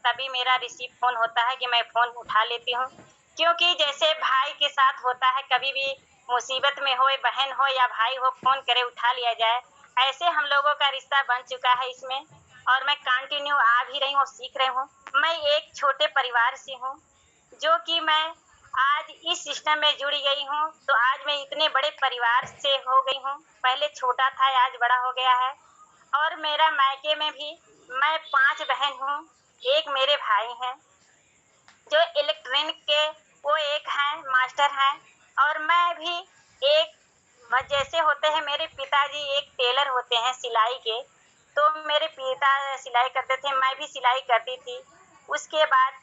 तभी मेरा receive phone होता है कि मैं फ़ोन उठा लेती हूँ। क्योंकि जैसे भाई के साथ होता है, कभी भी मुसीबत में हो, बहन हो या भाई हो, फ़ोन करे उठा लिया जाए, ऐसे हम लोगों का रिश्ता बन चुका है इसमें और मैं कंटिन्यू आ भी रही हूँ और सीख रही हूँ। मैं एक छोटे परिवार से हूँ, जो कि मैं आज इस सिस्टम में जुड़ गई हूँ, तो आज मैं इतने बड़े परिवार से हो गई हूँ। पहले छोटा था, आज बड़ा हो गया है और मेरा मायके में भी मैं 5 बहन हूँ, एक मेरे भाई हैं, जो इलेक्ट्रॉनिक के वो एक हैं, मास्टर हैं और मैं भी एक जैसे होते हैं मेरे पिताजी एक टेलर होते हैं सिलाई के, तो मेरे पिता सिलाई करते थे, मैं भी सिलाई करती थी। उसके बाद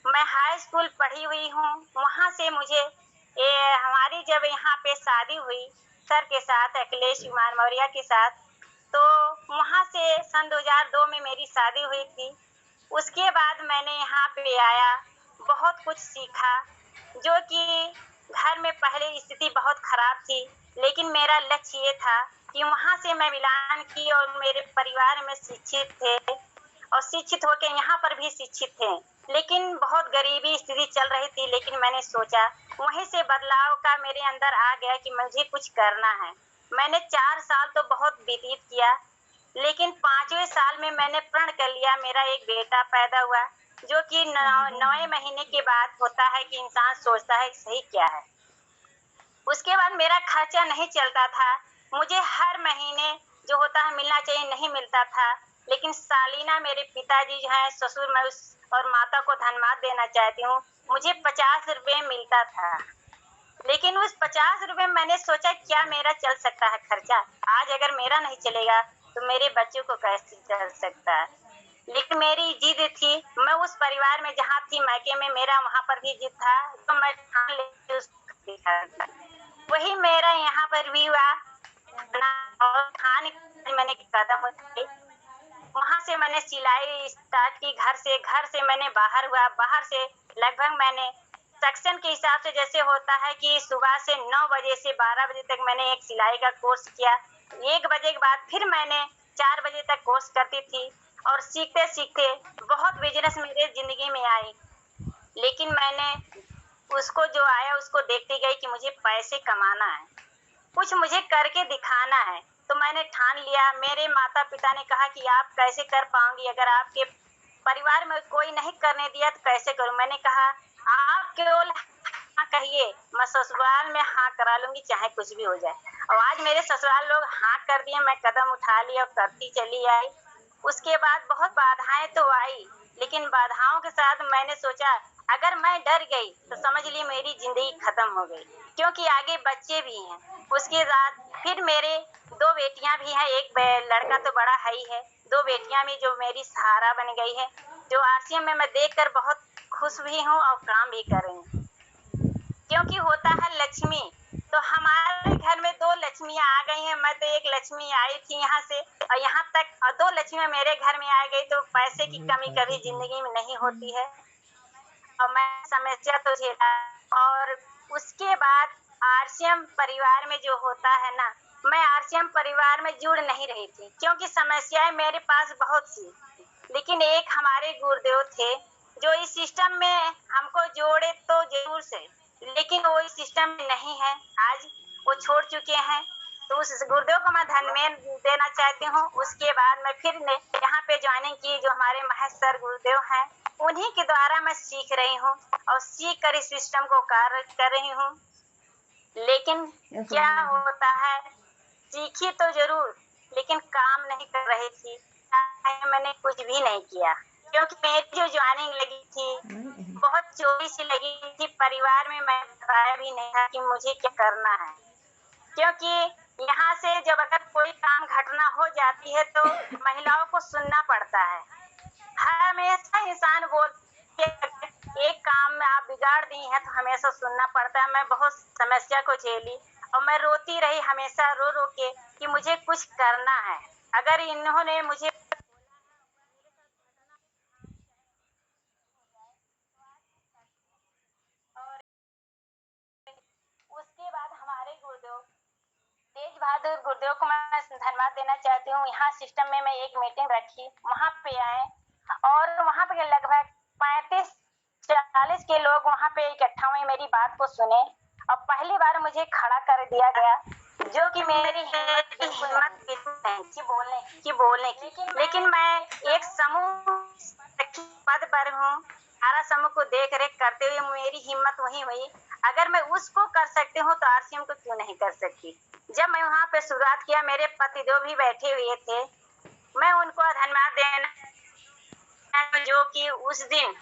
मैं हाई स्कूल पढ़ी हुई हूँ, वहाँ से मुझे हमारी जब यहाँ पे शादी हुई सर के साथ, अखिलेश कुमार मौर्य के साथ, तो वहाँ से सन 2002 में मेरी शादी हुई थी। उसके बाद मैंने यहाँ पे आया, बहुत कुछ सीखा, जो कि घर में पहले स्थिति बहुत खराब थी, लेकिन मेरा लक्ष्य ये था कि वहाँ से मैं मिलान की और मेरे परिवार में शिक्षित थे और शिक्षित होके यहाँ पर भी शिक्षित थे, लेकिन बहुत गरीबी स्थिति चल रही थी। लेकिन मैंने सोचा वहीं से बदलाव का मेरे अंदर आ गया कि मुझे कुछ करना है। मैंने 4 साल तो बहुत व्यतीत किया, लेकिन 5वें साल में मैंने प्रण कर लिया, मेरा एक बेटा पैदा हुआ, जो कि 9वें महीने के बाद होता है कि इंसान सोचता है सही क्या है। उसके बाद मेरा खर्चा नहीं चलता था, मुझे हर महीने जो होता है मिलना चाहिए नहीं मिलता था, लेकिन सालीना मेरे पिताजी जो हैं ससुर, मैं उस और माता को धन्यवाद देना चाहती हूँ, मुझे 50 रुपये मिलता था। लेकिन उस 50 रुपये में मैंने सोचा क्या मेरा चल सकता है खर्चा, आज अगर मेरा नहीं चलेगा तो मेरे बच्चों को कैसे चल सकता है। लेकिन मेरी जिद थी, मैं उस परिवार में जहाँ थी मायके में मेरा वहाँ पर भी जिद था, तो मैं ठान लेती उसको, वही मेरा यहाँ पर भी हुआ और ठान मैंने कदम उठाए। वहाँ से मैंने सिलाई स्टार्ट की, घर से मैंने बाहर हुआ, बाहर से लगभग मैंने सेक्शन के हिसाब से जैसे होता है कि सुबह से 9 बजे से 12 बजे तक मैंने एक सिलाई का कोर्स किया। 1 बजे के बाद फिर मैंने 4 बजे तक कोर्स करती थी और सीखते सीखते बहुत बिजनेस मेरे जिंदगी में आई, लेकिन मैंने उसको जो आया उसको देखती गई कि मुझे पैसे कमाना है, कुछ मुझे करके दिखाना है। तो मैंने ठान लिया, मेरे माता पिता ने कहा कि आप कैसे कर पाओगी, अगर आपके परिवार में कोई नहीं करने दिया तो कैसे करूं। मैंने कहा आप केवल हाँ कहिए, मैं ससुराल में हाँ करा लूंगी चाहे कुछ भी हो जाए। और आज मेरे ससुराल लोग हाँ कर दिए, मैं कदम उठा ली और करती चली आई। उसके बाद बहुत बाधाएं तो आई, लेकिन बाधाओं के साथ मैंने सोचा अगर मैं डर गई तो समझ ली मेरी जिंदगी खत्म हो गई, क्योंकि आगे बच्चे भी हैं। उसके बाद फिर मेरे 2 बेटियां भी हैं, एक लड़का तो बड़ा है ही है, 2 बेटियां भी जो मेरी सहारा बन गई है, जो आरसीएम में मैं देखकर बहुत खुश भी हूँ और काम भी कर रही हूँ। क्योंकि होता है लक्ष्मी, तो हमारे घर में 2 लक्ष्मियां आ गई हैं। मैं तो एक लक्ष्मी आई थी यहाँ से और यहाँ तक, और 2 लक्ष्मियां मेरे घर में आ गई, तो पैसे की कमी कभी जिंदगी में नहीं होती है और मैं समस्या तो झेला। और उसके बाद आरसीएम परिवार में जो होता है ना, मैं आरसीएम परिवार में जुड़ नहीं रही थी क्योंकि समस्याएं मेरे पास बहुत सी, लेकिन एक हमारे गुरुदेव थे जो इस सिस्टम में हमको जोड़े तो जरूर से, लेकिन वो इस सिस्टम में नहीं है, आज वो छोड़ चुके हैं, तो उस गुरुदेव को मैं धन्यवाद देना चाहती हूँ। उसके बाद मैं फिर ने यहाँ पे ज्वाइनिंग की, जो हमारे महेश सर गुरुदेव हैं, उन्हीं के द्वारा मैं सीख रही हूँ और सीख कर इस सिस्टम को कार्य कर रही हूँ। लेकिन क्या होता है, सीखी तो जरूर लेकिन काम नहीं कर रही थी, मैंने कुछ भी नहीं किया, क्योंकि मेरी जो ज्वाइनिंग लगी थी बहुत चोरी से लगी थी। परिवार में मैं बताया भी नहीं था कि मुझे क्या करना है, क्योंकि यहाँ से जब अगर कोई काम घटना हो जाती है तो महिलाओं को सुनना पड़ता है। हमेशा इंसान बोल एक काम में आप बिगाड़ दी हैं तो हमेशा सुनना पड़ता है। मैं बहुत समस्या को झेली और मैं रोती रही हमेशा, रो रो के कि मुझे कुछ करना है। अगर इन्होंने मुझे और उसके बाद हमारे गुरुदेव तेज बहादुर गुरुदेव को मैं धन्यवाद देना चाहती हूँ। यहाँ सिस्टम में मैं एक मीटिंग रखी, वहाँ पे आए और वहाँ पे लगभग वहाँ पे इकट्ठा हुए, मेरी बात को सुने और पहली बार मुझे खड़ा कर दिया गया, जो कि मेरी हिम्मत बोलने की, लेकिन मैं एक समूह पद पर हूँ, सारा समूह को देख रेख करते हुए मेरी हिम्मत वही हुई। अगर मैं उसको कर सकती हूँ तो आरसीएम को क्यों नहीं कर सकती। जब मैं वहाँ पे शुरुआत किया, मेरे पतिदेव भी बैठे हुए थे, मैं उनको धन्यवाद देना जो कि उस दिन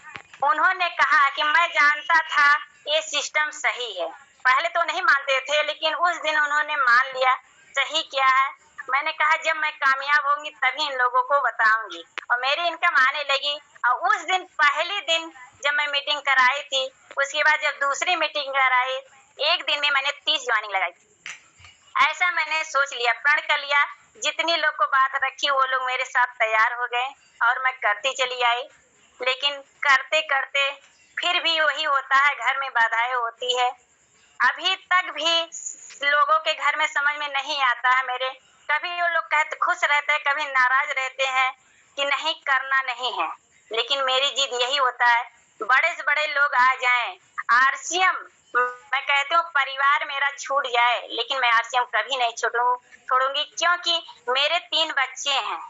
उन्होंने कहा कि मैं जानता था ये सिस्टम सही है। पहले तो नहीं मानते थे, लेकिन उस दिन उन्होंने मान लिया सही क्या है। मैंने कहा जब मैं कामयाब होंगी तभी इन लोगों को बताऊंगी, और मेरी इनकम आने लगी। और उस दिन पहले दिन जब मैं मीटिंग कराई थी, उसके बाद जब दूसरी मीटिंग कराई, एक दिन में मैंने 30 ज्वाइनिंग लगाई। ऐसा मैंने सोच लिया, प्रण कर लिया, जितनी लोग को बात रखी वो लोग मेरे साथ तैयार हो गए और मैं करती चली आई। लेकिन करते करते फिर भी वही होता है, घर में बाधाएं होती है। अभी तक भी लोगों के घर में समझ में नहीं आता है मेरे। कभी वो लोग कहते खुश रहते हैं, कभी नाराज रहते हैं कि नहीं करना नहीं है। लेकिन मेरी जिद यही होता है, बड़े से बड़े लोग आ जाएं, आरसीएम, मैं कहती हूँ परिवार मेरा छूट जाए, लेकिन मैं आरसीएम कभी नहीं छोड़ूंगी, क्योंकि मेरे 3 बच्चे हैं।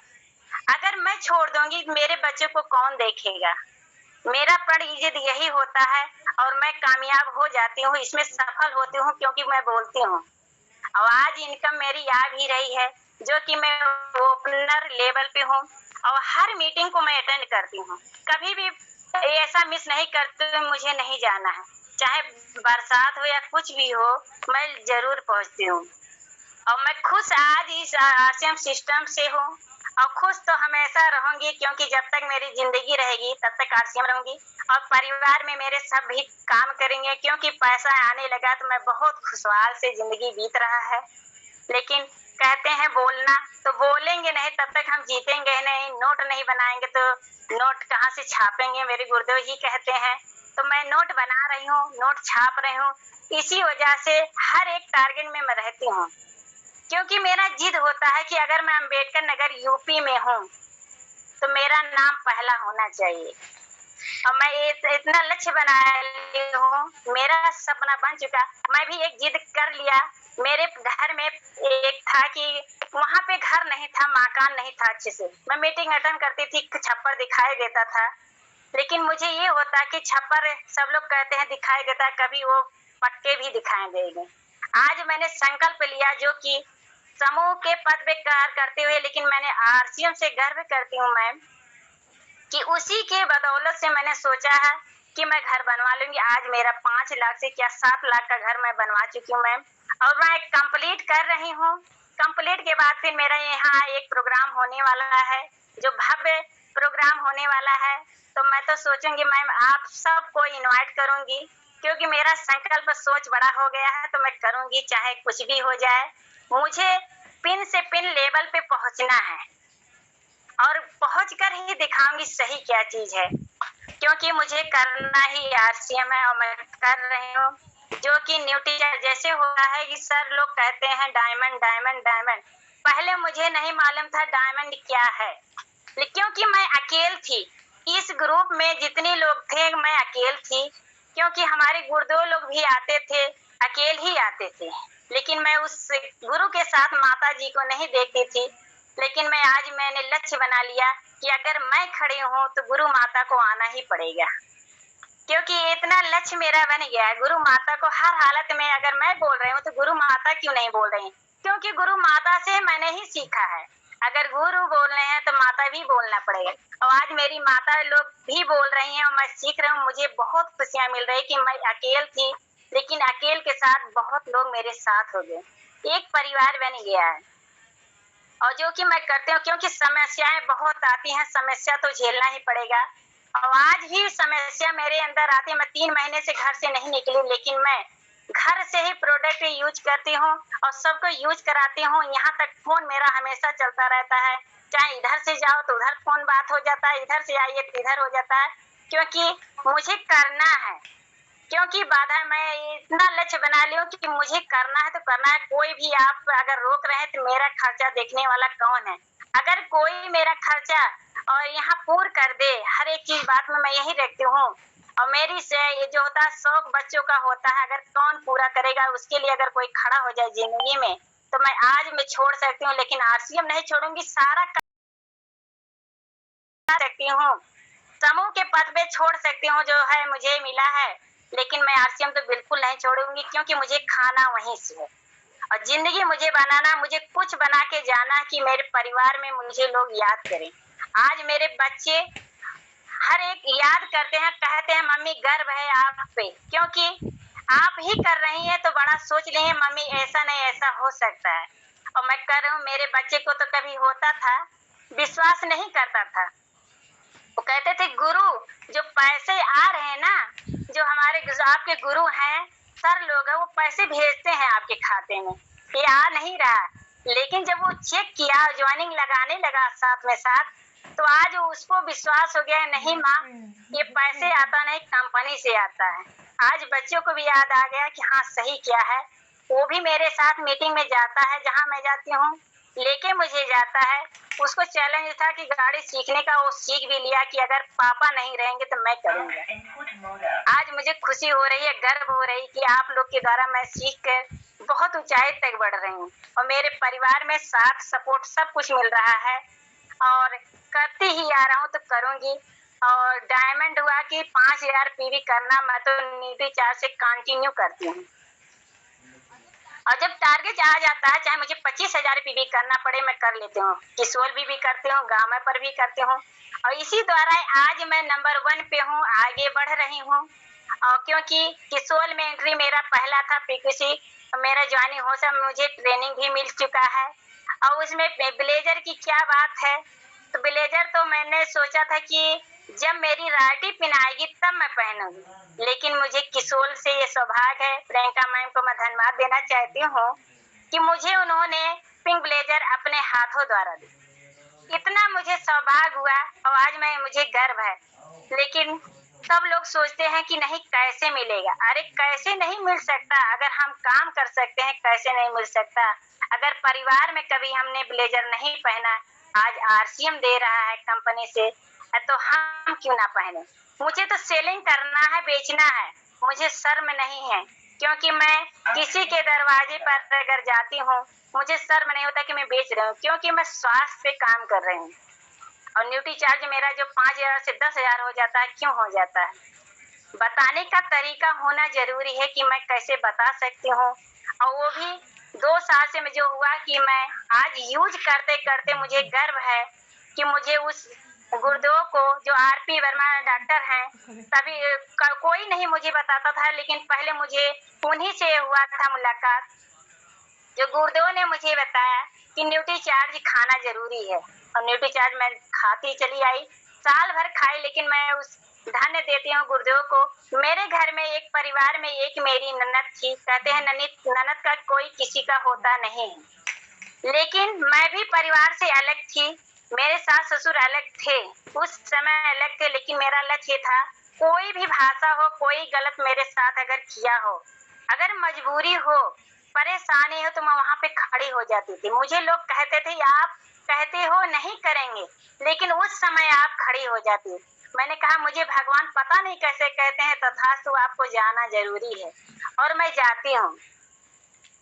अगर मैं छोड़ दूंगी मेरे बच्चों को कौन देखेगा। मेरा प्रण जिद यही होता है, और मैं कामयाब हो जाती हूँ, इसमें सफल होती हूँ, क्योंकि मैं बोलती हूँ। और आज इनकम मेरी आ भी रही है, जो कि मैं ओपनर लेवल पे हूँ, और हर मीटिंग को मैं अटेंड करती हूँ। कभी भी ऐसा मिस नहीं करती, मुझे नहीं जाना है, चाहे बरसात हो या कुछ भी हो, मैं जरूर पहुँचती हूँ। और मैं खुश आज इस आरसीएम सिस्टम से हूँ, और खुश तो हमेशा रहूंगी, क्योंकि जब तक मेरी जिंदगी रहेगी तब तक आरसीएम रहूंगी। और परिवार में मेरे सब भी काम करेंगे, क्योंकि पैसा आने लगा तो मैं बहुत खुशहाल से जिंदगी बीत रहा है। लेकिन कहते हैं बोलना, तो बोलेंगे नहीं तब तक हम जीतेंगे नहीं। नोट नहीं बनाएंगे तो नोट कहाँ से छापेंगे, मेरे गुरुदेव ही कहते हैं। तो मैं नोट बना रही हूँ, नोट छाप रही हूँ, इसी वजह से हर एक टारगेट में मैं रहती हूँ, क्योंकि मेरा जिद होता है कि अगर मैं अम्बेडकर नगर यूपी में हूँ तो मेरा नाम पहला होना चाहिए। और मैं इतना लक्ष्य बना ली हूँ, मेरा सपना बन चुका। मैं भी एक जिद कर लिया, मेरे घर में एक था कि वहाँ पे घर नहीं था, मकान नहीं था अच्छे से। मैं मीटिंग अटेंड करती थी, छप्पर दिखाई देता था, लेकिन मुझे ये होता कि छप्पर सब लोग कहते हैं दिखाई देता है, कभी वो पट्टे भी दिखाई देंगे। आज मैंने संकल्प लिया, जो कि समूह के पद पे कार्य करते हुए, लेकिन मैंने आरसीएम से गर्व करती हूँ मैम, कि उसी के बदौलत से मैंने सोचा है कि मैं घर बनवा लूंगी। आज मेरा 5 लाख से क्या 7 लाख का घर मैं बनवा चुकी हूँ मैम, और मैं कंप्लीट कर रही हूँ। कंप्लीट के बाद फिर मेरा यहाँ एक प्रोग्राम होने वाला है, जो भव्य प्रोग्राम होने वाला है। तो मैं तो सोचूंगी मैम आप सबको इनवाइट करूंगी, क्योंकि मेरा संकल्प सोच बड़ा हो गया है, तो मैं करूंगी चाहे कुछ भी हो जाए। मुझे पिन से पिन लेवल पे पहुंचना है, और पहुंच कर ही दिखाऊंगी सही क्या चीज है, क्योंकि मुझे करना ही आरसीएम है, और मैं कर रही हूँ। जो कि न्यू टीचर जैसे होता है कि सर लोग कहते हैं डायमंड डायमंड डायमंड, पहले मुझे नहीं मालूम था डायमंड क्या है, क्योंकि मैं अकेल थी। इस ग्रुप में जितने लोग थे मैं अकेल थी, क्योंकि हमारे गुरुदेव लोग भी आते थे, अकेले ही आते थे, लेकिन मैं उस गुरु के साथ माता जी को नहीं देखती थी। लेकिन मैंने लक्ष्य बना लिया कि अगर मैं खड़ी हूँ तो गुरु माता को आना ही पड़ेगा, क्योंकि इतना लक्ष्य मेरा बन गया है। गुरु माता को हर हालत में, अगर मैं बोल रही हूँ तो गुरु माता क्यों नहीं बोल रही, क्योंकि गुरु माता से मैंने ही सीखा है। अगर गुरु बोल रहे हैं तो माता भी बोलना पड़ेगा, और आज मेरी माता लोग भी बोल रही हैं और मैं सीख रही हूँ। मुझे बहुत खुशियाँ मिल रही कि मैं अकेले थी, लेकिन अकेले के साथ बहुत लोग मेरे साथ हो गए, एक परिवार बन गया है। और जो कि मैं करती हूँ, क्योंकि समस्याएं बहुत आती हैं, समस्या तो झेलना ही पड़ेगा। और आज भी समस्या मेरे अंदर आती है। मैं 3 महीने से घर से नहीं निकली, लेकिन मैं घर से ही प्रोडक्ट यूज करती हूँ और सबको यूज कराती हूँ। यहाँ तक फोन मेरा हमेशा चलता रहता है, चाहे इधर से जाओ तो उधर फोन बात हो जाता है, इधर से आइए तो इधर हो जाता है, क्योंकि मुझे करना है। क्योंकि बाधा मैं इतना लक्ष्य बना लिया कि मुझे करना है तो करना है। कोई भी आप अगर रोक रहे हैं तो मेरा खर्चा देखने वाला कौन है। अगर कोई मेरा खर्चा और यहाँ पूर्ण कर दे, हर एक चीज बात में मैं यही रखती हूँ। और मेरी से ये जो होता है शौक बच्चों का होता है, अगर कौन पूरा करेगा, उसके लिए अगर कोई खड़ा हो जाए जिंदगी में तो मैं छोड़ सकती हूँ, लेकिन आरसीएम नहीं छोड़ूंगी, सारा कर सकती हूँ, समूह के पद पे छोड़ सकती हूँ जो है मुझे मिला है, लेकिन मैं आरसीएम तो बिल्कुल नहीं छोड़ूंगी, क्योंकि मुझे खाना वहीं से है और जिंदगी मुझे बनाना, मुझे कुछ बना के जाना कि मेरे परिवार में मुझे लोग याद करें। आज मेरे बच्चे हर एक याद करते हैं, कहते हैं मम्मी गर्व है आप पे, क्योंकि आप ही कर रही हैं तो बड़ा सोच रही हैं मम्मी ऐसा नहीं ऐसा हो सकता है। और मैं कर रही हूँ, मेरे बच्चे को तो कभी होता था, विश्वास नहीं करता था, वो कहते थे गुरु जो पैसे आ रहे हैं ना, जो हमारे आपके गुरु हैं, सर लोग हैं, वो पैसे भेजते हैं आपके खाते में, ये आ नहीं रहा। लेकिन जब वो चेक किया, ज्वाइनिंग लगाने लगा साथ में साथ, तो आज उसको विश्वास हो गया, नहीं माँ ये पैसे आता नहीं, कंपनी से आता है। आज बच्चों को भी याद आ गया कि हाँ सही क्या है, वो भी मेरे साथ मीटिंग में जाता है, जहाँ मैं जाती हूँ लेके मुझे जाता है। उसको चैलेंज था कि गाड़ी सीखने का, वो सीख भी लिया कि अगर पापा नहीं रहेंगे तो मैं करूँगा। आज मुझे खुशी हो रही है, गर्व हो रही कि आप लोग के द्वारा मैं सीख कर बहुत ऊंचाई तक बढ़ रही हूँ और मेरे परिवार में साथ सपोर्ट सब कुछ मिल रहा है और करती ही आ रहा हूँ तो करूँगी। और डायमंड हुआ कि 5000 पीवी करना, मैं तो नीति 4 से कंटिन्यू करती हूँ और जब टारगेट आ जाता है, चाहे मुझे 25,000 पीवी करना पड़े, मैं कर लेती हूँ। किशोर भी करती हूँ, गाँव पर भी करती हूँ और इसी द्वारा आज मैं नंबर 1 पे हूँ, आगे बढ़ रही हूँ। और क्योंकि किशोर में एंट्री मेरा पहला था पीक्यूसी, मेरा ज्वाइनिंग हो सब, मुझे ट्रेनिंग भी मिल चुका है। और उसमें ब्लेजर की क्या बात है, तो ब्लेजर तो मैंने सोचा था कि जब मेरी राइटी पिन आएगी तब मैं पहनूंगी, लेकिन मुझे किशोर से ये सौभाग्य है, प्रियंका मैम को मैं धन्यवाद देना चाहती हूँ कि मुझे उन्होंने पिंक ब्लेजर अपने हाथों द्वारा दी, इतना मुझे सौभाग्य हुआ और आज मुझे गर्व है। लेकिन सब लोग सोचते हैं कि नहीं कैसे मिलेगा, अरे कैसे नहीं मिल सकता, अगर हम काम कर सकते हैं कैसे नहीं मिल सकता। अगर परिवार में कभी हमने ब्लेजर नहीं पहना, आज आरसीएम दे रहा है कंपनी से, तो हम क्यों ना पहने। मुझे तो सेलिंग करना है, बेचना है, मुझे शर्म नहीं है, क्योंकि मैं किसी के दरवाजे पर अगर जाती हूँ मुझे शर्म नहीं होता कि मैं बेच रही हूँ, क्योंकि मैं स्वास्थ्य पे काम कर रही हूँ। और ड्यूटी चार्ज मेरा जो 5000 से 10,000 हो जाता है, क्यों हो जाता है, बताने का तरीका होना जरूरी है कि मैं कैसे बता सकती हूँ। और वो भी 2 साल से मुझे हुआ कि मैं आज यूज करते करते मुझे गर्व है कि मुझे उस गुरुदेव को, जो आरपी वर्मा डॉक्टर हैं, तभी कोई नहीं मुझे बताता था, लेकिन पहले मुझे उन्हीं से हुआ था मुलाकात, जो गुरुदेव ने मुझे बताया कि न्यूट्री चार्ज खाना जरूरी है। और न्यूट्री चार्ज मैं खाती चली आई, साल भर खाई, लेकिन मैं उस धन्य देती हूँ गुरुदेव को। मेरे घर में एक परिवार में एक मेरी ननद थी, कहते हैं ननद का कोई किसी का होता नहीं, लेकिन मैं भी परिवार से अलग थी, मेरे सास ससुर अलग थे, उस समय अलग थे, लेकिन मेरा लक्ष्य था कोई भी भाषा हो, कोई गलत मेरे साथ अगर किया हो, अगर मजबूरी हो, परेशानी हो, तो मैं वहां पे खड़ी हो जाती थी। मुझे लोग कहते थे आप कहते हो नहीं करेंगे, लेकिन उस समय आप खड़ी हो जाती। मैंने कहा मुझे भगवान पता नहीं कैसे कहते हैं, तथास्तु आपको जाना जरूरी है, और मैं जाती हूँ।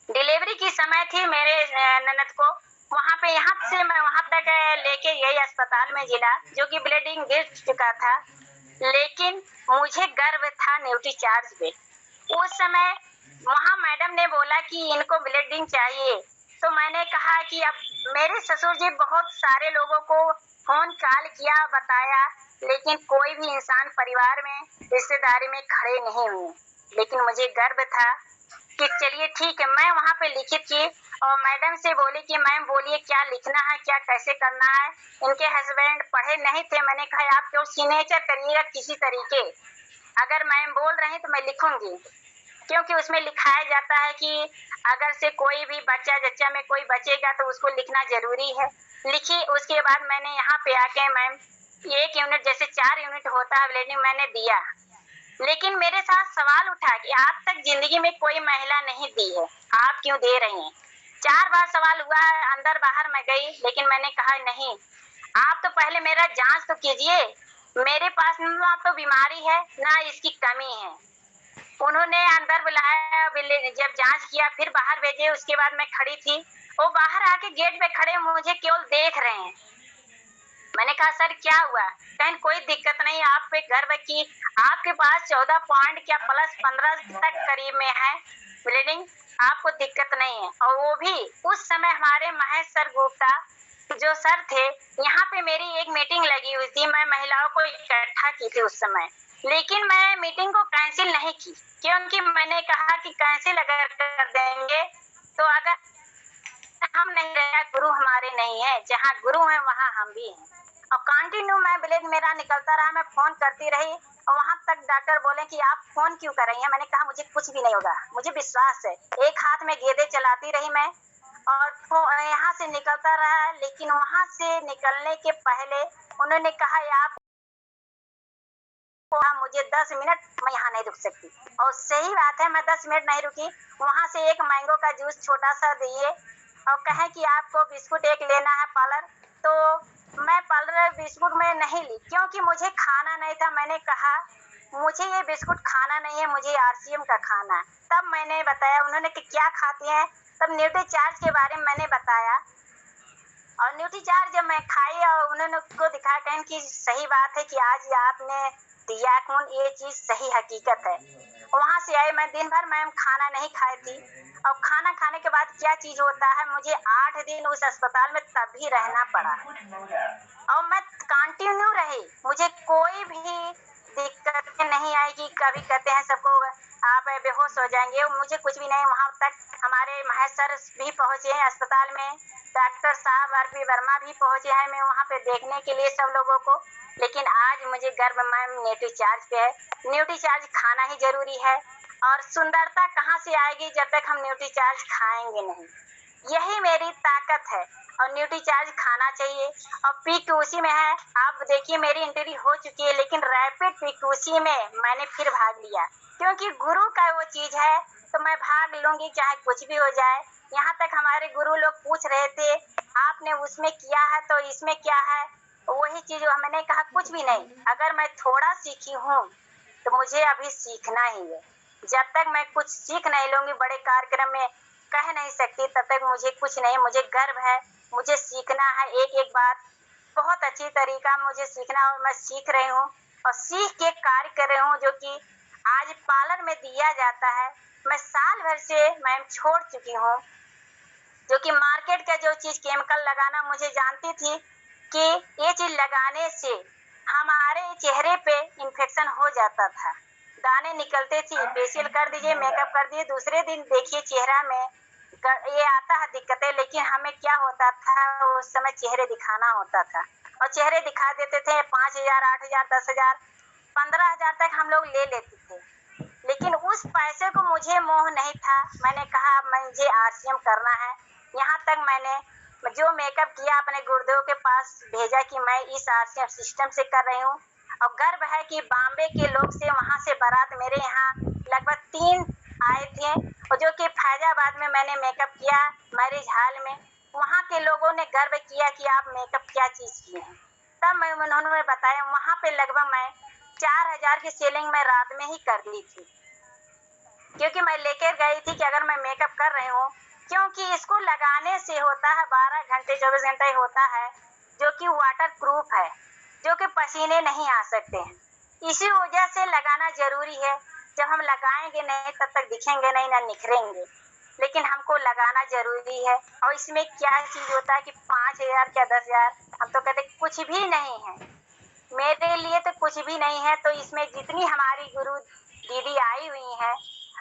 डिलीवरी की समय थी मेरे ननद को, वहाँ पे यहाँ से मैं वहाँ तक लेके गई अस्पताल में जिला, जो कि ब्लीडिंग गिर चुका था, लेकिन मुझे गर्व था न्यूट्री चार्ज पे। उस समय वहाँ मैडम ने बोला कि इनको ब्लीडिंग चाहिए, तो मैंने कहा कि अब मेरे ससुर जी बहुत सारे लोगों को फोन कॉल किया, बताया, लेकिन कोई भी इंसान परिवार में रिश्तेदारी में खड़े नहीं हुए, लेकिन मुझे गर्व था कि चलिए ठीक है। मैं वहाँ पे लिखित की और मैडम से बोली कि मैम बोलिए क्या लिखना है, क्या कैसे करना है। इनके हस्बैंड पढ़े नहीं थे, मैंने कहा आप क्यों सिग्नेचर करिएगा किसी तरीके, अगर मैम बोल रहे हैं तो मैं लिखूंगी, क्योंकि उसमें लिखाया जाता है कि अगर से कोई भी बच्चा जच्चा में कोई बचेगा तो उसको लिखना जरूरी है। लिखी, उसके बाद मैंने यहाँ पे आके मैम 1 यूनिट जैसे 4 यूनिट होता है ब्लीडिंग, मैंने दिया, लेकिन मेरे साथ सवाल उठा कि आज तक जिंदगी में कोई महिला नहीं दी है, आप क्यों दे रही हैं। 4 बार सवाल हुआ, अंदर बाहर मैं गई, लेकिन मैंने कहा नहीं, आप तो पहले मेरा जांच तो कीजिए, मेरे पास ना तो बीमारी है ना इसकी कमी है। उन्होंने अंदर बुलाया, जब जांच किया फिर बाहर भेजे, उसके बाद मैं खड़ी थी, वो बाहर आके गेट पे खड़े मुझे केवल देख रहे हैं। मैंने कहा सर क्या हुआ? कहीं कोई दिक्कत नहीं, आप पे गर्भ की, आपके पास 14 पॉइंट क्या प्लस 15 तक करीब में है ब्लीडिंग, आपको दिक्कत नहीं है। और वो भी उस समय हमारे महेश सर गुप्ता जो सर थे, यहाँ पे मेरी एक मीटिंग लगी हुई थी, मैं महिलाओं को इकट्ठा की थी उस समय, लेकिन मैं मीटिंग को कैंसिल नहीं की, क्योंकि मैंने कहा कि कैंसिल अगर कर देंगे तो अगर हम नहीं रहे, गुरु हमारे नहीं है, जहाँ गुरु है वहाँ हम भी हैं। और कंटिन्यू मैं ब्लीड मेरा निकलता रहा, मैं फोन करती रही और वहां तक डॉक्टर बोले कि आप फोन क्यों कर रही हैं? मैंने कहा मुझे कुछ भी नहीं होगा, मुझे विश्वास है। एक हाथ में गेंदे चलाती रही मैं और यहाँ से निकलता रहा, लेकिन वहां से निकलने के पहले उन्होंने कहा आप मुझे 10 मिनट, मैं यहाँ नहीं रुक सकती। और सही बात है, मैं 10 मिनट नहीं रुकी। वहां से एक मैंगो का जूस छोटा सा दिए और कहे कि आपको बिस्कुट एक लेना है पार्लर, तो मैं पार्लर बिस्कुट में नहीं ली, क्योंकि मुझे खाना नहीं था। मैंने कहा मुझे ये बिस्कुट खाना नहीं है, मुझे आरसीएम का खाना है। तब मैंने बताया, उन्होंने कि क्या खाती हैं, तब न्यूट्री चार्ज के बारे में मैंने बताया। और न्यूट्री चार्ज जब मैं खाई और उन्होंने को दिखाया, कहें कि सही बात है कि आज आपने दिया कौन, ये चीज सही हकीकत है। वहां से आई, मैं दिन भर मैम खाना नहीं खाई थी, और खाना खाने के बाद क्या चीज होता है, मुझे 8 दिन उस अस्पताल में तब भी रहना पड़ा और मैं कंटिन्यू रही, मुझे कोई भी दिक्कत नहीं आएगी। कभी कहते हैं सबको आप बेहोश हो जाएंगे, मुझे कुछ भी नहीं। वहां तक हमारे महेश सर भी पहुंचे हैं अस्पताल में, डॉक्टर साहब आरपी वर्मा भी पहुंचे हैं मैं वहां पे देखने के लिए सब लोगों को। लेकिन आज मुझे गर्व मैम न्यूट्री चार्ज पे है, न्यूट्री चार्ज खाना ही जरूरी है। और सुंदरता कहाँ से आएगी जब तक हम न्यूट्री चार्ज खाएंगे नहीं, यही मेरी ताकत है। और न्यूट्री चार्ज खाना चाहिए। और पीक उसी में है, आप देखिए मेरी एंट्री हो चुकी है, लेकिन रैपिड पीक उसी में मैंने फिर भाग लिया, क्योंकि गुरु का वो चीज है तो मैं भाग लूंगी चाहे कुछ भी हो जाए। यहाँ तक हमारे गुरु लोग पूछ रहे थे आपने उसमें किया है तो इसमें क्या है, वही चीज मैंने कहा कुछ भी नहीं, अगर मैं थोड़ा सीखी हूँ तो मुझे अभी सीखना ही है। जब तक मैं कुछ सीख नहीं लूंगी बड़े कार्यक्रम में कह नहीं सकती, तब तक मुझे कुछ नहीं। मुझे गर्व है, मुझे सीखना है एक एक बात, बहुत अच्छी तरीका मुझे सीखना और मैं सीख रही हूँ और सीख के कार्य कर रही हूँ, जो कि आज पार्लर में दिया जाता है। मैं साल भर से मैम छोड़ चुकी हूँ, जो कि मार्केट का जो चीज केमिकल लगाना, मुझे जानती थी कि ये चीज लगाने से हमारे चेहरे पे इन्फेक्शन हो जाता था, दाने निकलते थे, फेशियल कर दीजिए, मेकअप कर दीजिए, दूसरे दिन देखिए चेहरा में ये आता है दिक्कतें। लेकिन हमें क्या होता था, उस समय चेहरे दिखाना होता था और चेहरे दिखा देते थे, 5,000 8,000 10,000 15,000 तक हम लोग ले लेते थे। लेकिन उस पैसे को मुझे मोह नहीं था, मैंने कहा मुझे आरसीएम करना है। यहाँ तक मैंने जो मेकअप किया अपने गुरुदेव के पास भेजा कि मैं इस आरसीएम सिस्टम से कर रही हूँ। और गर्व है कि बॉम्बे के लोग से वहां से बारात मेरे यहाँ लगभग 3 आए थे, और जो कि फैजाबाद में मैंने मेकअप किया मैरिज हॉल में, वहाँ के लोगों ने गर्व किया कि आप मेकअप क्या चीज किए हैं। तब मैं उन्होंने बताया, वहां पे लगभग मैं 4,000 की सेलिंग मैं रात में ही कर ली थी, क्योंकि मैं लेकर गई थी कि अगर मैं मेकअप कर रही हूँ, क्योंकि इसको लगाने से होता है 12 घंटे 24 घंटे होता है, जो कि वाटर प्रूफ है, जो कि पसीने नहीं आ सकते हैं। इसी वजह से लगाना जरूरी है। जब हम लगाएंगे नहीं तब तक दिखेंगे नहीं, ना निखरेंगे, लेकिन हमको लगाना जरूरी है। और इसमें क्या चीज होता है कि 5,000 क्या 10,000, हम तो कहते कुछ भी नहीं है, मेरे लिए तो कुछ भी नहीं है। तो इसमें जितनी हमारी गुरु दीदी आई हुई हैं,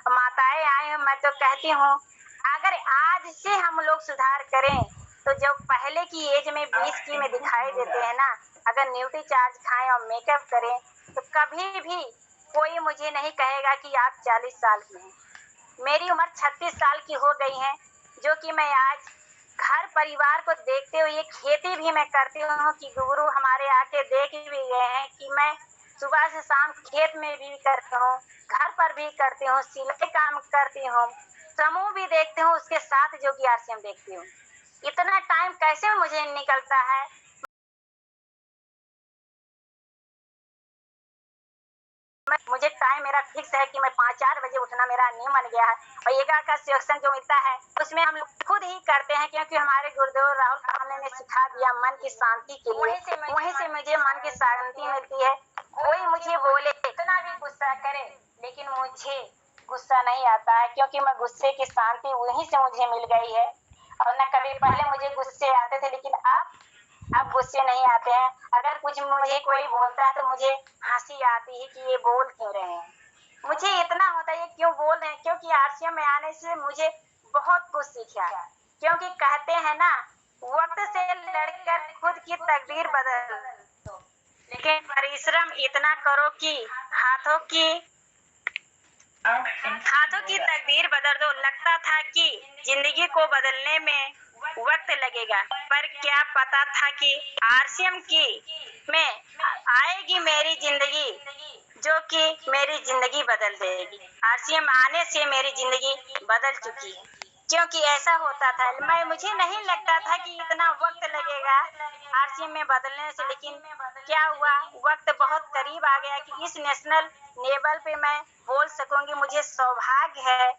माताएं आई हैं, मैं तो कहती हूँ अगर आज से हम लोग सुधार करें तो जो पहले की एज में 20 की में दिखाई देते हैं ना, अगर न्यूट्री चार्ज खाएं और मेकअप करें तो कभी भी कोई मुझे नहीं कहेगा कि आप 40 साल की हैं। मेरी उम्र 36 साल की हो गई है, जो कि मैं आज घर परिवार को देखते हुए खेती भी मैं करती हूँ कि गुरु हमारे आके देख भी गए हैं कि मैं सुबह से शाम खेत में भी करती हूँ, घर पर भी करती हूँ, सिलाई काम करती हूँ, समूह भी देखती हूँ, उसके साथ जो कि आरसीएम देखती हूँ। इतना टाइम कैसे मुझे निकलता है मुझे टाइम मेरा फिक्स है कि मैं 5-4 बजे उठना मेरा नियम बन गया है। और योगा का सेक्शन जो मिलता है उसमें हम लोग खुद ही करते हैं, क्योंकि हमारे गुरुदेव राहुल कामले ने सिखा दिया मन की शांति के लिए। वहीं से मुझे मन की शांति मिलती है। कोई मुझे बोले कितना भी गुस्सा करे, लेकिन मुझे गुस्सा नहीं आता है, क्योंकि मैं गुस्से की शांति वहीं से मुझे मिल गई है। और न कभी पहले मुझे गुस्से आते थे, लेकिन अब गुस्से नहीं आते हैं। अगर कुछ मुझे कोई बोलता है तो मुझे हंसी आती है कि ये बोल क्यों रहे हैं। मुझे इतना होता है ये क्यों बोल रहे हैं, क्योंकि आरसीएम में आने से मुझे बहुत कुछ सीखा। क्योंकि कहते हैं ना, वक्त से लड़कर खुद की तकदीर बदल, लेकिन परिश्रम इतना करो कि हाथों की तकदीर बदल दो। लगता था कि जिंदगी को बदलने में वक्त लगेगा, पर क्या पता था कि आरसीएम में आएगी मेरी जिंदगी, जो कि मेरी जिंदगी बदल देगी। आरसीएम आने से मेरी जिंदगी बदल चुकी है, क्योंकि ऐसा होता था मुझे नहीं लगता था कि इतना वक्त लगेगा आरसीएम में बदलने से। लेकिन क्या हुआ, वक्त बहुत करीब आ गया कि इस नेशनल लेवल पे मैं बोल सकूंगी। मुझे सौभाग्य है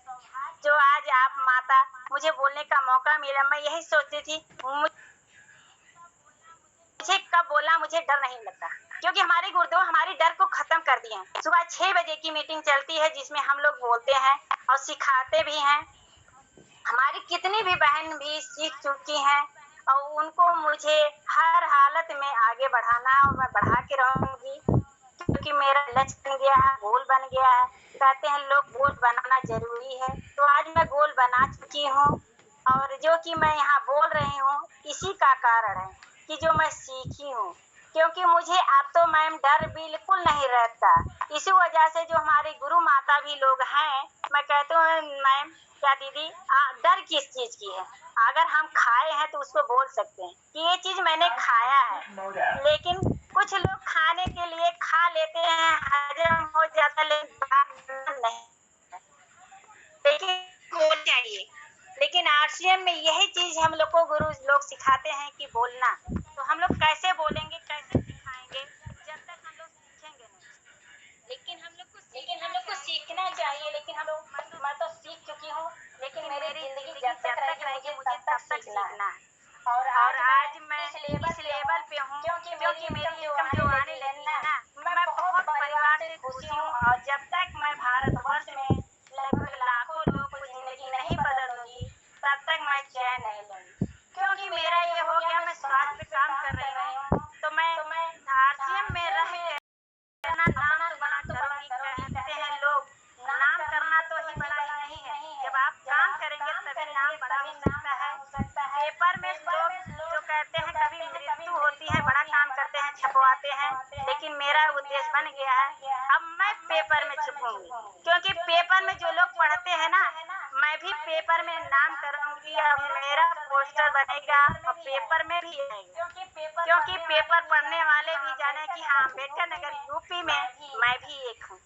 जो आज आप माता मुझे बोलने का मौका मिला। मैं यही सोचती थी मुझे कब बोलना, मुझे डर नहीं लगता, क्योंकि हमारे गुरुदेव हमारी डर को खत्म कर दिए हैं। सुबह 6 बजे की मीटिंग चलती है जिसमें हम लोग बोलते हैं और सिखाते भी हैं। हमारी कितनी भी बहन भी सीख चुकी हैं और उनको मुझे हर हालत में आगे बढ़ाना है, और मैं बढ़ा के रहूंगी, क्योंकि मेरा लक्ष्य बन गया है, गोल बन गया है। कहते हैं लोग गोल बनाना जरूरी है, तो आज मैं गोल बना चुकी हूँ। और जो कि मैं यहाँ बोल रही हूँ इसी का कारण है कि जो मैं सीखी हूँ, क्योंकि मुझे अब तो मैम डर बिल्कुल नहीं रहता। इसी वजह से जो हमारी गुरु माता भी लोग हैं, मैं कहती हूँ मैम क्या दीदी डर किस चीज की है। अगर हम खाए हैं तो उसको बोल सकते हैं कि ये चीज मैंने खाया है। लेकिन कुछ लोग खाने के लिए खा लेते हैं, हजम हो जाता, लेकिन नहीं, लेकिन बोल चाहिए। लेकिन आरसीएम में यही चीज हम लोग को गुरु लोग सिखाते हैं कि बोलना। तो हम लोग कैसे बोलेंगे, कैसे सिखाएंगे जब तक हम लोग सीखेंगे नहीं। लेकिन हम लोग को सीखना चाहिए। लेकिन हम लोग, मैं तो सीख चुकी हूँ, लेकिन मेरी जिंदगी जब तक रहेगी मुझे तब तक सीखना है। और आज मैं इस लेवल पे हूँ क्योंकि मेरी इनकम जो आने लगी है ना, मैं बहुत परिवार से खुशी हूँ। और जब तक मैं भारतवर्ष में लगभग लाखों लोगों को जिंदगी नहीं बदल दूंगी, तब तक मैं चैन नहीं लूंगी। क्योंकि मेरा ये हो गया, मैं स्वास्थ्य पे काम कर रही हूँ, तो मैं आरसीएम में रह अपना नाम तो बड़ा करूंगी। कहते हैं लोग नाम करना तो ही बड़ा ही नहीं है, जब आप काम करेंगे तभी नाम बड़ा हो सकता है। पेपर में लोग जो कहते हैं कभी मृत्यु होती है, बड़ा काम करते हैं, छपवाते हैं, लेकिन मेरा उद्देश्य बन गया है अब मैं पेपर में छपूंगी। क्योंकि पेपर में जो लोग पढ़ते हैं ना, मैं भी पेपर में नाम करूंगी, अब मेरा पोस्टर बनेगा और पेपर में भी आएगा। क्योंकि पेपर पढ़ने वाले भी जाने कि हाँ अम्बेडकर नगर यूपी में मैं भी एक हूँ।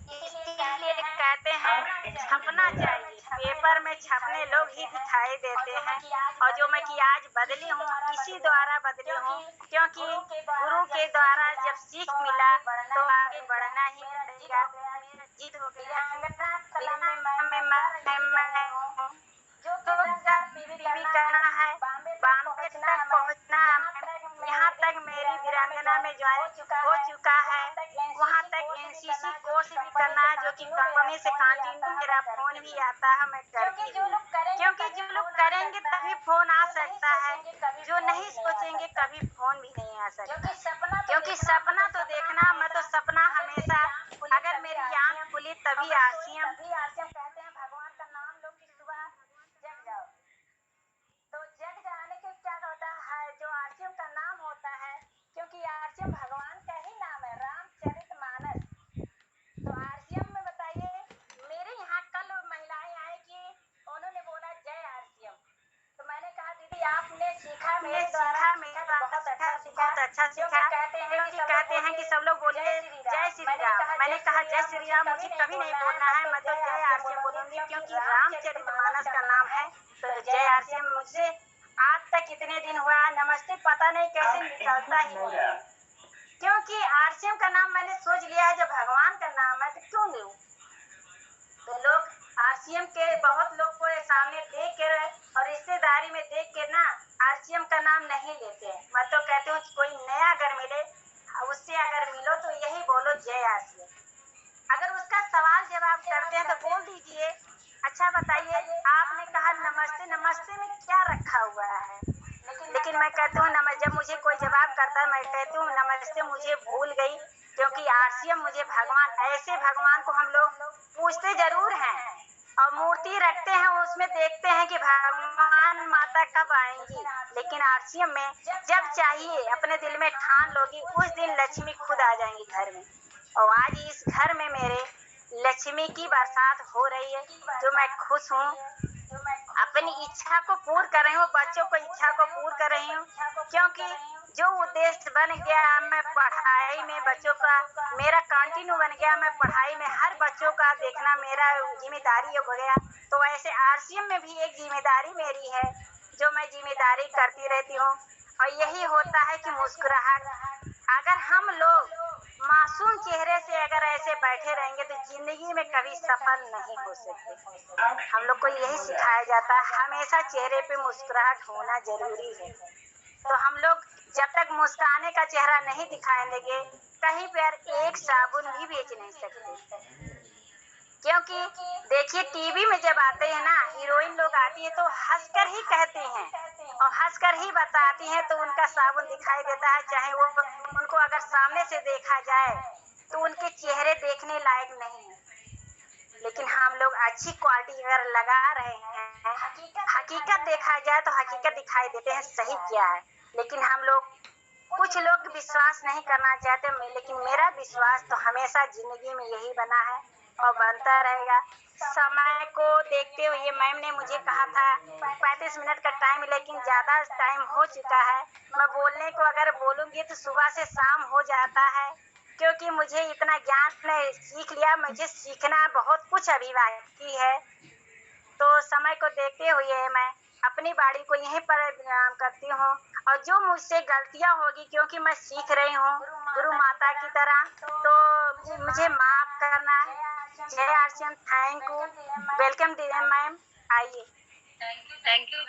इसलिए कहते हैं छपना चाहिए, पेपर में छपने लोग ही दिखाई देते हैं। और जो मैं कि आज बदली हूँ, इसी द्वारा बदली हूँ, क्योंकि गुरु के द्वारा जब सीख मिला तो आगे बढ़ना ही पड़ेगा। मेरा जीत हो गया जो बीवी करना है, बॉम्बे तक पहुँचना, यहाँ तक मेरी वीरांगना में ज्वाइन हो चुका है। वहाँ तक एनसीसी कोर्स भी करना है, जो कि कंपनी से कंटिन्यू मेरा फोन भी आता है, मैं करती हूँ। क्योंकि जो लोग करेंगे तभी फोन आ सकता है, जो नहीं सोचेंगे कभी फोन भी नहीं आ सकता। क्योंकि सपना तो देखना, मैं तो सपना हमेशा, अगर मेरी आँख खुली तभी आरसीएम कहते हैं भगवान का नाम लो कि सुबह जग जाओ। तो जग जाने के क्या होता है, जो आरसीएम का नाम होता है, क्योंकि आरसीएम भगवान का ही नाम है, रामचरितमानस। तो आरसीएम में बताइए, मेरे यहाँ कल महिलाएं आई कि उन्होंने बोला जय आरसीएम। तो मैंने कहा दीदी आपने सीखा मेरे द्वारा बहुत अच्छा सीखा। क्योंकि कहते हैं कि सब लोग बोलिए जय श्री राम। मैंने कहा जय श्री राम मुझे कभी नहीं बोलना है, मैं तो जय आरसीएम बोलूंगी, क्योंकि रामचरितमानस का नाम है। तो जय आरसीएम मुझसे आज तक कितने दिन हुआ नमस्ते पता नहीं कैसे निकलता ही नहीं, क्योंकि आरसीएम का नाम मैंने सोच लिया है, जब भगवान का नाम आरसीएम के बहुत लोग को सामने देख के और रिश्तेदारी में देख के ना आरसीएम का नाम नहीं लेते हैं। मैं तो कहती हूँ कोई नया अगर मिले उससे अगर मिलो तो यही बोलो जय आरसीएम। अगर उसका सवाल जवाब करते हैं तो बोल दीजिए अच्छा बताइए आपने कहा नमस्ते, नमस्ते में क्या रखा हुआ है। लेकिन मैं कहती हूँ जब मुझे कोई जवाब करता है मैं कहती हूँ नमस्ते मुझे भूल गई, क्योंकि आरसीएम मुझे भगवान, ऐसे भगवान को हम लोग पूछते जरूर हैं और मूर्ति रखते हैं, उसमें देखते हैं कि भगवान माता कब आएंगी, लेकिन आरसीएम में जब चाहिए अपने दिल में ठान लोगी उस दिन लक्ष्मी खुद आ जाएंगी घर में। और आज इस घर में मेरे लक्ष्मी की बरसात हो रही है, जो मैं खुश हूँ, अपनी इच्छा को पूर्ण कर रही हूँ, बच्चों को इच्छा को पूर्ण कर रही हूँ, क्योंकि जो उद्देश्य बन गया मैं पढ़ाई में बच्चों का, मेरा कंटिन्यू बन गया, मैं पढ़ाई में हर बच्चों का देखना मेरा जिम्मेदारी हो गया। तो ऐसे आरसीएम में भी एक जिम्मेदारी मेरी है जो मैं जिम्मेदारी करती रहती हूँ। और यही होता है कि मुस्कुराहट, अगर हम लोग मासूम चेहरे से अगर ऐसे बैठे रहेंगे तो जिंदगी में कभी सफल नहीं हो सकते। हम लोग को यही सिखाया जाता है हमेशा चेहरे पे मुस्कुराहट होना जरूरी है। तो हम लोग जब तक मुस्काने का चेहरा नहीं दिखाएंगे कहीं पर एक साबुन भी बेच नहीं सकते, क्योंकि देखिए टीवी में जब आते हैं ना हीरोइन लोग आती है तो हंसकर ही कहती हैं और हंसकर ही बताती हैं, तो उनका साबुन दिखाई देता है, चाहे वो उनको अगर सामने से देखा जाए तो उनके चेहरे देखने लायक नहीं है। लेकिन हम लोग अच्छी क्वालिटी अगर लगा रहे हैं, हकीकत देखा जाए तो हकीकत दिखाई देते हैं सही क्या है, लेकिन हम लोग कुछ लोग विश्वास नहीं करना चाहते, लेकिन मेरा विश्वास तो हमेशा जिंदगी में यही बना है और बनता रहेगा। समय को देखते हुए मैम ने मुझे कहा था 35 मिनट का टाइम, लेकिन ज्यादा टाइम हो चुका है। मैं बोलने को अगर बोलूंगी तो सुबह से शाम हो जाता है, क्योंकि मुझे इतना ज्ञान सीख लिया, मुझे सीखना बहुत कुछ अभी बाकी है। तो समय को देखते हुए मैं अपनी बाड़ी को यहीं पर विराम करती हूँ, और जो मुझसे गलतियाँ होगी क्योंकि मैं सीख रही हूँ गुरु माता की तरह, तो मुझे माफ करना है। जय RCM, thank you, welcome ma'am, आइए। Thank you